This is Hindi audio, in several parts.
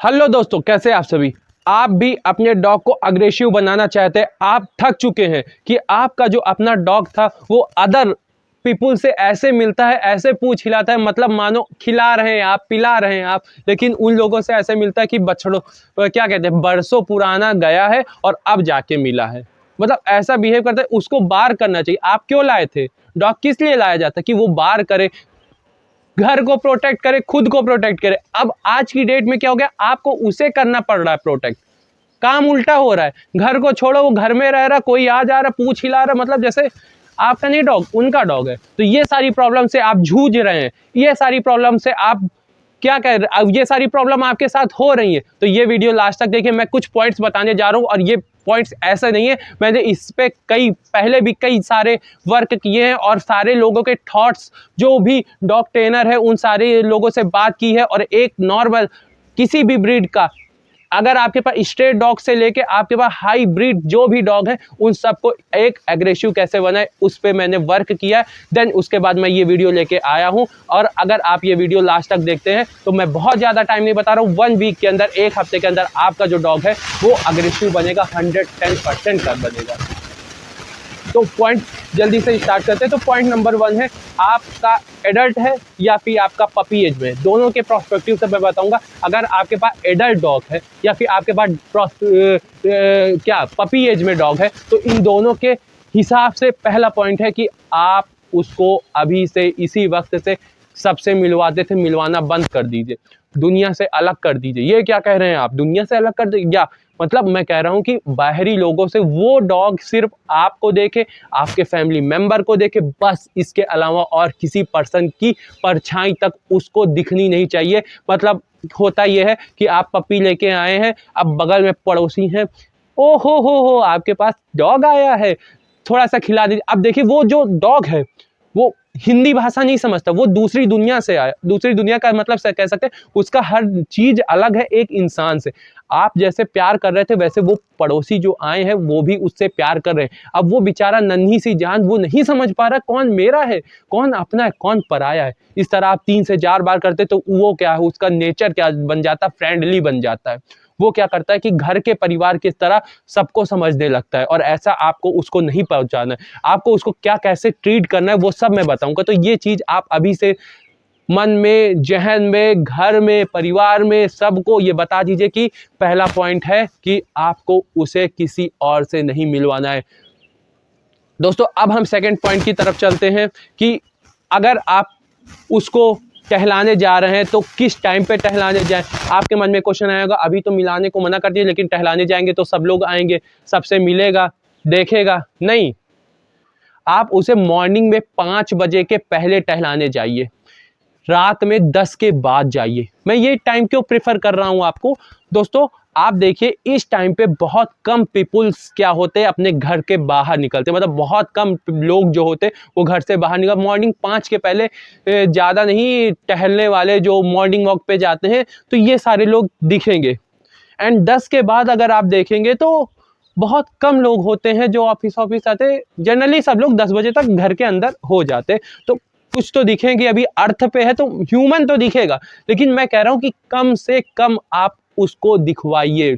हेलो दोस्तों, कैसे आप सभी। आप भी अपने डॉग को अग्रेसिव बनाना चाहते हैं। आप थक चुके हैं कि आपका जो अपना डॉग था वो अदर पीपुल से ऐसे मिलता है, ऐसे पूंछ हिलाता है, मतलब मानो खिला रहे हैं आप, पिला रहे हैं आप, लेकिन उन लोगों से ऐसे मिलता है कि बछड़ों क्या कहते हैं, बरसों पुराना गया है और अब जाके मिला है। मतलब ऐसा बिहेव करता है। उसको बार करना चाहिए। आप क्यों लाए थे डॉग? किस लिए लाया जाता है? कि वो बार करे, घर को प्रोटेक्ट करे, खुद को प्रोटेक्ट करे। अब आज की डेट में क्या हो गया, आपको उसे करना पड़ रहा है प्रोटेक्ट। काम उल्टा हो रहा है। घर को छोड़ो, वो घर में रह रहा, कोई आ जा रहा, पूछ हिला रहा, मतलब जैसे आपका नहीं डॉग, उनका डॉग है। तो ये सारी प्रॉब्लम से आप जूझ रहे हैं, ये सारी प्रॉब्लम से आप क्या कह रहे, अब ये सारी प्रॉब्लम आपके साथ हो रही है। तो ये वीडियो लास्ट तक देखिए। मैं कुछ पॉइंट्स बताने जा रहा हूँ और ये पॉइंट्स ऐसे नहीं है, मैंने इस पे पहले भी कई सारे वर्क किए हैं और सारे लोगों के थॉट्स, जो भी डॉग ट्रेनर है उन सारे लोगों से बात की है। और एक नॉर्मल किसी भी ब्रीड का, अगर आपके पास स्ट्रेट डॉग से लेके आपके पास हाई ब्रीड जो भी डॉग है, उन सबको एक एग्रेसिव कैसे बनाए उस पे मैंने वर्क किया है। देन उसके बाद मैं ये वीडियो लेके आया हूँ। और अगर आप ये वीडियो लास्ट तक देखते हैं तो मैं बहुत ज़्यादा टाइम नहीं बता रहा हूँ, 1 वीक के अंदर, 1 हफ्ते के अंदर आपका जो डॉग है वो अग्रेसिव बनेगा, 110% का बनेगा। तो पॉइंट जल्दी से स्टार्ट करते हैं। तो पॉइंट नंबर 1 है, आपका एडल्ट है या फिर आपका पपी एज में, दोनों के प्रोस्पेक्टिव से मैं बताऊंगा। अगर आपके पास एडल्ट डॉग है या फिर आपके पास क्या पपी एज में डॉग है, तो इन दोनों के हिसाब से पहला पॉइंट है कि आप उसको अभी से इसी वक्त से सबसे मिलवाते थे, मिलवाना बंद कर दीजिए, दुनिया से अलग कर दीजिए। ये क्या कह रहे हैं आप, दुनिया से अलग कर दीजिए? क्या मतलब मैं कह रहा हूं कि बाहरी लोगों से वो डॉग सिर्फ आपको देखे, आपके फैमिली मेंबर को देखे, बस। इसके अलावा और किसी पर्सन की परछाई तक उसको दिखनी नहीं चाहिए। मतलब होता यह है कि आप पपी लेके आए हैं, अब बगल में पड़ोसी हैं, ओ हो आपके पास डॉग आया है, थोड़ा सा खिला दीजिए। अब देखिए, वो जो डॉग है वो हिंदी भाषा नहीं समझता, वो दूसरी दुनिया से आया। दूसरी दुनिया का मतलब से कह सकते हैं उसका हर चीज अलग है एक इंसान से। आप जैसे प्यार कर रहे थे वैसे वो पड़ोसी जो आए हैं वो भी उससे प्यार कर रहे हैं। अब वो बेचारा नन्ही सी जान, वो नहीं समझ पा रहा कौन मेरा है, कौन अपना है, कौन पराया है। इस तरह आप 3 से 4 बार करते तो वो क्या है, उसका नेचर क्या बन जाता, फ्रेंडली बन जाता है। वो क्या करता है कि घर के परिवार की तरह सबको समझने लगता है। और ऐसा आपको उसको नहीं पहुंचाना है। आपको उसको क्या कैसे ट्रीट करना है वो सब मैं बताऊंगा। तो ये चीज आप अभी से मन में, जहन में, घर में, परिवार में सबको ये बता दीजिए कि पहला पॉइंट है कि आपको उसे किसी और से नहीं मिलवाना है। दोस्तों, अब हम सेकंड पॉइंट की तरफ चलते हैं कि अगर आप उसको टहलाने जा रहे हैं तो किस टाइम पे टहलाने जाएं। आपके मन में क्वेश्चन आएगा, अभी तो मिलाने को मना कर दिया, लेकिन टहलाने जाएंगे तो सब लोग आएंगे, सबसे मिलेगा, देखेगा। नहीं, आप उसे मॉर्निंग में 5 बजे के पहले टहलाने जाइए, रात में 10 के बाद जाइए। मैं ये टाइम क्यों प्रेफर कर रहा हूं आपको दोस्तों, आप देखिए इस टाइम पे बहुत कम पीपुल्स क्या होते हैं अपने घर के बाहर निकलते, मतलब बहुत कम लोग जो होते वो घर से बाहर निकल, मॉर्निंग 5 के पहले ज़्यादा नहीं टहलने वाले जो मॉर्निंग वॉक पे जाते हैं, तो ये सारे लोग दिखेंगे। एंड 10 के बाद अगर आप देखेंगे तो बहुत कम लोग होते हैं जो ऑफिस आते। जनरली सब लोग 10 बजे तक घर के अंदर हो जाते। तो कुछ तो दिखेंगे, अभी अर्थ पे है तो ह्यूमन तो दिखेगा, लेकिन मैं कह रहा हूं कि कम से कम आप उसको दिखवाइए।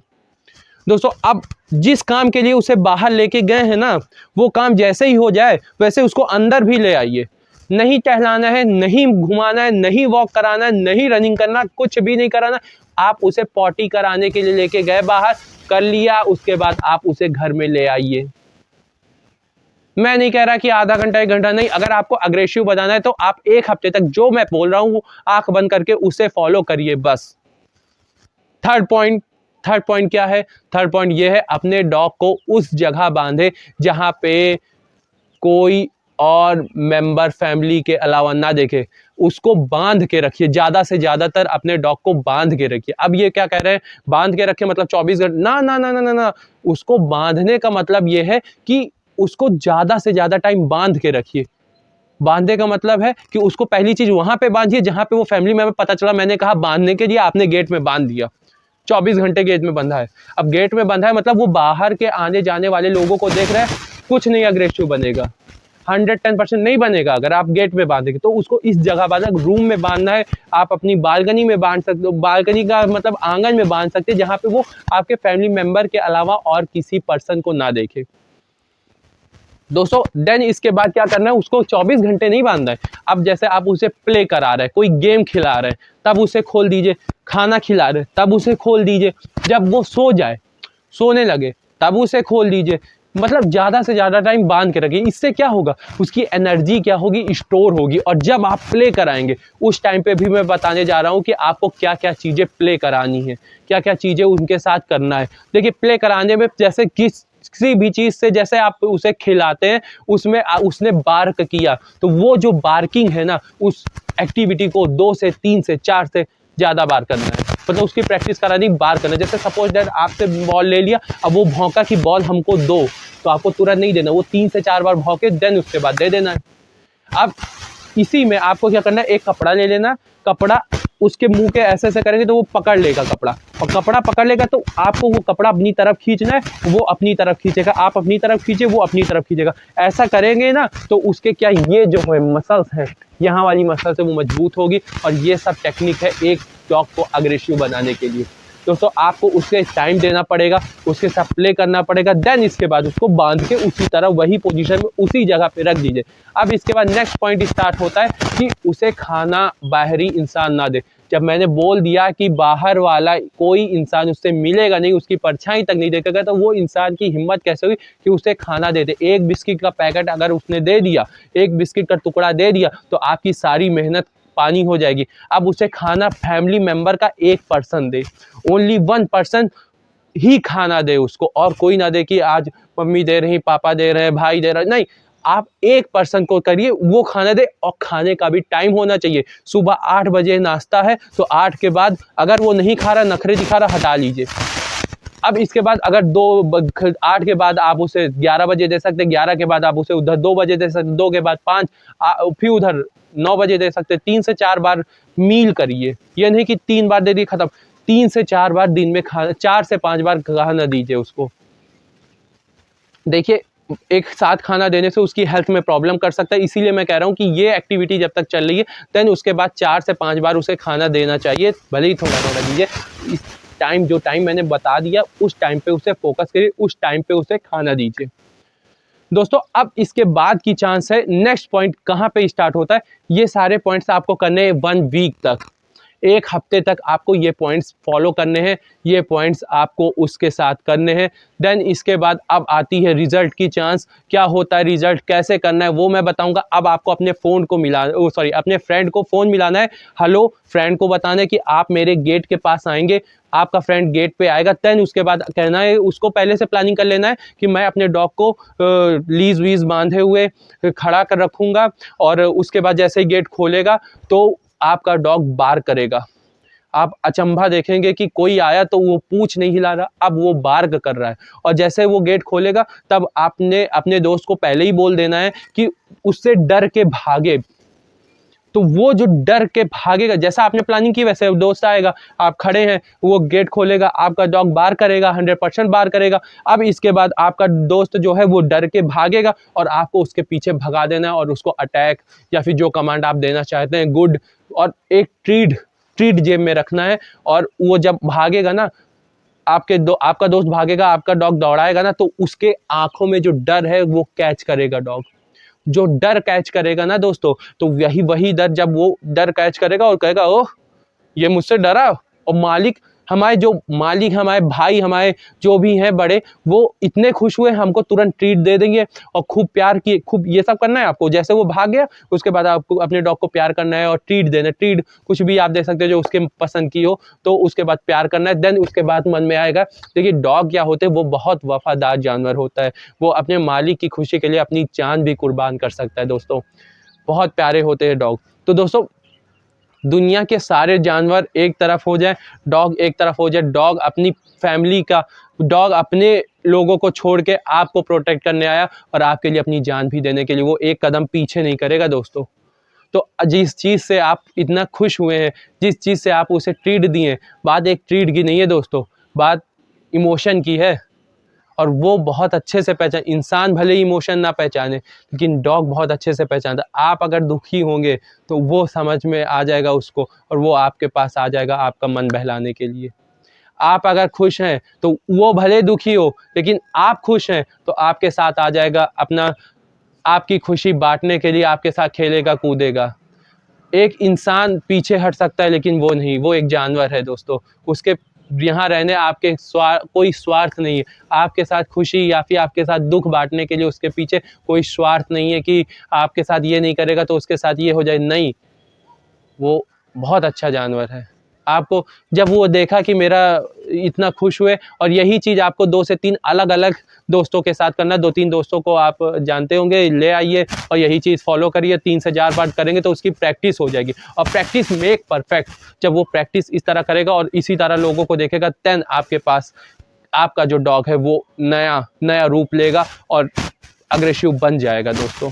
दोस्तों, अब जिस काम के लिए उसे बाहर लेके गए हैं ना, वो काम जैसे ही हो जाए वैसे उसको अंदर भी ले आइए। नहीं टहलाना है, नहीं घुमाना है, नहीं वॉक कराना है, नहीं रनिंग करना, कुछ भी नहीं कराना। आप उसे पॉटी कराने के लिए लेके गए बाहर, कर लिया, उसके बाद आप उसे घर में ले आइए। मैं नहीं कह रहा कि आधा घंटा 1 घंटा नहीं, अगर आपको अग्रेसिव बनाना है तो आप 1 हफ्ते तक जो मैं बोल रहा हूं वो आंख बंद करके उसे फॉलो करिए, बस। थर्ड पॉइंट क्या है? थर्ड पॉइंट ये है, अपने डॉग को उस जगह बांधे जहां पे कोई और मेंबर फैमिली के अलावा ना देखे। उसको बांध के रखिए, ज्यादा से ज्यादातर अपने डॉग को बांध के रखिए। अब ये क्या कह रहे हैं, बांध के रखिए मतलब 24 घंटे? ना ना ना ना ना ना, उसको बांधने का मतलब ये है कि उसको ज्यादा से ज्यादा टाइम बांध के रखिए। बांधने का मतलब है कि उसको पहली चीज वहां पे बांधिए जहां पे वो फैमिली मेंबर, पता चला मैंने कहा बांधने के लिए, आपने गेट में बांध दिया, 24 घंटे गेट में बंधा है। अब गेट में बंधा है मतलब वो बाहर के आने जाने वाले लोगों को देख रहे हैं, कुछ नहीं अग्रेसिव बनेगा। 110% नहीं बनेगा अगर आप गेट में बांधेंगे। तो उसको इस जगह बांधना, रूम में बांधना है, आप अपनी बालकनी में बांध सकते हो, बालकनी का मतलब आंगन में बांध सकते हैं, जहाँ पे वो आपके फैमिली मेंबर के अलावा और किसी पर्सन को ना देखे दोस्तों। देन इसके बाद क्या करना है, उसको 24 घंटे नहीं बांधना है। अब जैसे आप उसे प्ले करा रहे हैं, कोई गेम खिला रहे हैं, तब उसे खोल दीजिए। खाना खिला रहे हैं, तब उसे खोल दीजिए। जब वो सो जाए, सोने लगे, तब उसे खोल दीजिए। मतलब ज़्यादा से ज़्यादा टाइम बांध के रखिए। इससे क्या होगा, उसकी एनर्जी क्या होगी, स्टोर होगी। और जब आप प्ले कराएंगे उस टाइम पे भी मैं बताने जा रहा हूँ कि आपको क्या क्या चीज़ें प्ले करानी है, क्या क्या चीज़ें उनके साथ करना है। देखिए प्ले कराने में जैसे किसी भी चीज़ से, जैसे आप उसे खिलाते हैं, उसमें उसने बार्क किया, तो वो जो बार्किंग है ना, उस एक्टिविटी को 2 से 3 से 4 से ज़्यादा बार करना है। मतलब उसकी प्रैक्टिस करानी, बार करना। जैसे सपोज दैट आपसे बॉल ले लिया, अब वो भौंका कि बॉल हमको दो, तो आपको तुरंत नहीं देना, वो 3 से 4 बार भौंके, देन उसके बाद दे देना है। अब इसी में आपको क्या करना है, एक कपड़ा ले लेना, कपड़ा उसके मुंह के ऐसे ऐसे करेंगे तो वो पकड़ लेगा कपड़ा, और कपड़ा पकड़ लेगा तो आपको वो कपड़ा अपनी तरफ खींचना है, वो अपनी तरफ खींचेगा, आप अपनी तरफ खींचे, वो अपनी तरफ खींचेगा। ऐसा करेंगे ना तो उसके क्या, ये जो है मसल्स है, यहाँ वाली मसल्स है वो मजबूत होगी। और ये सब टेक्निक है एक डॉग को अग्रेसिव बनाने के लिए। दोस्तों आपको उसके टाइम देना पड़ेगा, उसके साथ प्ले करना पड़ेगा। देन इसके बाद उसको बांध के उसी तरह वही पोजीशन में उसी जगह पे रख दीजिए। अब इसके बाद नेक्स्ट पॉइंट स्टार्ट होता है कि उसे खाना बाहरी इंसान ना दे। जब मैंने बोल दिया कि बाहर वाला कोई इंसान उससे मिलेगा नहीं, उसकी परछाई तक नहीं देखेगा, तो वो इंसान की हिम्मत कैसे हुई कि उसे खाना दे दे। एक बिस्किट का पैकेट अगर उसने दे दिया, एक बिस्किट का टुकड़ा दे दिया, तो आपकी सारी मेहनत पानी हो जाएगी। अब उसे खाना फैमिली मेंबर का एक पर्सन दे, ओनली 1 पर्सन ही खाना दे उसको, और कोई ना दे कि आज मम्मी दे रही, पापा दे रहे हैं, भाई दे रहा है, नहीं। आप एक पर्सन को करिए, वो खाना दे। और खाने का भी टाइम होना चाहिए। सुबह 8 बजे नाश्ता है तो 8 के बाद अगर वो नहीं खा रहा, नखरे दिखा रहा, हटा लीजिए। अब इसके बाद अगर 8 के बाद आप उसे 11 बजे दे सकते, 11 के बाद आप उसे उधर 2 बजे दे सकते, 2 के बाद 5, फिर उधर 9 बजे दे सकते। 3 से 4 बार मील करिए, ये नहीं कि 3 बार दे दी खत्म। 3 से 4 बार दिन में खाना, 4 से 5 बार खाना दीजिए उसको। देखिए एक साथ खाना देने से उसकी हेल्थ में प्रॉब्लम कर सकता है, इसीलिए मैं कह रहा हूँ कि ये एक्टिविटी जब तक चल रही है, देन उसके बाद 4 से 5 बार उसे खाना देना चाहिए, भले ही थोड़ा थोड़ा दीजिए। इस टाइम, जो टाइम मैंने बता दिया, उस टाइम पे उसे फोकस करिए, उस टाइम पे उसे खाना दीजिए। दोस्तों अब इसके बाद की चांस है, नेक्स्ट पॉइंट कहाँ पे स्टार्ट होता है। ये सारे पॉइंट्स आपको करने हैं 1 वीक तक, 1 हफ्ते तक आपको ये पॉइंट्स फॉलो करने हैं, ये पॉइंट्स आपको उसके साथ करने हैं। देन इसके बाद अब आती है रिजल्ट की चांस। क्या होता है, रिजल्ट कैसे करना है वो मैं बताऊंगा। अब आपको अपने फ़ोन को अपने फ्रेंड को फ़ोन मिलाना है, हेलो फ्रेंड को बताना है कि आप मेरे गेट के पास आएंगे। आपका फ्रेंड गेट पे आएगा, देन उसके बाद कहना है, उसको पहले से प्लानिंग कर लेना है कि मैं अपने डॉग को लीज वीज बांधे हुए खड़ा कर रखूँगा, और उसके बाद जैसे ही गेट खोलेगा तो आपका डॉग बार करेगा। आप अचंभा देखेंगे कि कोई आया तो वो पूंछ नहीं हिला रहा, अब वो बार्क कर रहा है। और जैसे वो गेट खोलेगा तब आपने अपने दोस्त को पहले ही बोल देना है कि उससे डर के भागे। तो वो जो डर के भागेगा, जैसा आपने प्लानिंग की वैसे दोस्त आएगा, आप खड़े हैं, वो गेट खोलेगा, आपका डॉग बार करेगा, 100% बार करेगा। अब इसके बाद आपका दोस्त जो है वो डर के भागेगा, और आपको उसके पीछे भगा देना है, और उसको अटैक या फिर जो कमांड आप देना चाहते हैं, गुड, और एक ट्रीट जेब में रखना है। और वो जब भागेगा ना, आपका दोस्त भागेगा, आपका डॉग दौड़ाएगा ना, तो उसके आंखों में जो डर है वो कैच करेगा डॉग। जो डर कैच करेगा ना दोस्तों, तो वही डर, जब वो डर कैच करेगा और कहेगा ओह ये मुझसे डरा, और मालिक हमारे भाई, हमारे जो भी हैं बड़े, वो इतने खुश हुए, हमको तुरंत ट्रीट दे देंगे और खूब प्यार किए, खूब ये सब करना है आपको। जैसे वो भाग गया, उसके बाद आपको अपने डॉग को प्यार करना है और ट्रीट देना है। ट्रीट कुछ भी आप दे सकते हो जो उसके पसंद की हो, तो उसके बाद प्यार करना है। देन उसके बाद मन में आएगा, देखिए डॉग क्या होते हैं, वो बहुत वफादार जानवर होता है। वो अपने मालिक की खुशी के लिए अपनी जान भी कुर्बान कर सकता है दोस्तों। बहुत प्यारे होते हैं डॉग। तो दोस्तों दुनिया के सारे जानवर एक तरफ हो जाए, डॉग एक तरफ हो जाए, डॉग अपनी फैमिली का, डॉग अपने लोगों को छोड़ के आपको प्रोटेक्ट करने आया, और आपके लिए अपनी जान भी देने के लिए वो एक कदम पीछे नहीं करेगा दोस्तों। तो जिस चीज़ से आप इतना खुश हुए हैं, जिस चीज़ से आप उसे ट्रीट दिए, बात एक ट्रीट की नहीं है दोस्तों, बात इमोशन की है। और वो बहुत अच्छे से इंसान भले ही इमोशन ना पहचाने लेकिन डॉग बहुत अच्छे से पहचानता है। आप अगर दुखी होंगे तो वो समझ में आ जाएगा उसको और वो आपके पास आ जाएगा आपका मन बहलाने के लिए। आप अगर खुश हैं तो वो भले दुखी हो लेकिन आप खुश हैं तो आपके साथ आ जाएगा, अपना आपकी खुशी बांटने के लिए आपके साथ खेलेगा कूदेगा। एक इंसान पीछे हट सकता है लेकिन वो नहीं, वो एक जानवर है दोस्तों। उसके यहाँ रहने आपके कोई स्वार्थ नहीं है। आपके साथ खुशी या फिर आपके साथ दुख बांटने के लिए उसके पीछे कोई स्वार्थ नहीं है कि आपके साथ ये नहीं करेगा तो उसके साथ ये हो जाए, नहीं। वो बहुत अच्छा जानवर है। आपको जब वो देखा कि मेरा इतना खुश हुए, और यही चीज़ आपको 2 से 3 अलग-अलग दोस्तों के साथ करना है। 2-3 दोस्तों को आप जानते होंगे, ले आइए और यही चीज़ फॉलो करिए। 3 से 4 बार करेंगे तो उसकी प्रैक्टिस हो जाएगी और प्रैक्टिस मेक परफेक्ट। जब वो प्रैक्टिस इस तरह करेगा और इसी तरह लोगों को देखेगा, देन आपके पास आपका जो डॉग है वो नया रूप लेगा और अग्रेसिव बन जाएगा दोस्तों।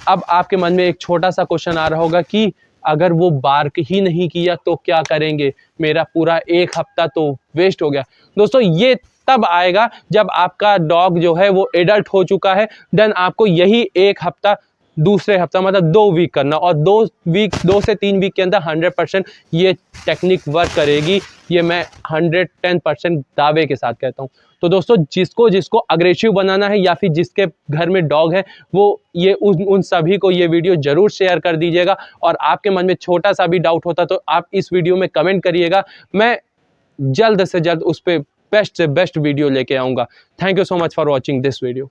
अब आपके मन में एक छोटा-सा क्वेश्चन आ रहा होगा कि अगर वो बार्क ही नहीं किया तो क्या करेंगे? मेरा पूरा 1 हफ्ता तो वेस्ट हो गया। दोस्तों ये तब आएगा जब आपका डॉग जो है वो एडल्ट हो चुका है, देन आपको यही 1 हफ्ता दूसरे हफ्ता मतलब 2 वीक करना, और 2 से 3 वीक के अंदर 100% ये टेक्निक वर्क करेगी। ये मैं 110% दावे के साथ कहता हूँ। तो दोस्तों जिसको अग्रेसिव बनाना है या फिर जिसके घर में डॉग है, वो ये उन सभी को ये वीडियो ज़रूर शेयर कर दीजिएगा। और आपके मन में छोटा सा भी डाउट होता तो आप इस वीडियो में कमेंट करिएगा। मैं जल्द से जल्द उस पे बेस्ट से बेस्ट वीडियो लेके आऊँगा। Thank you so much for watching this video.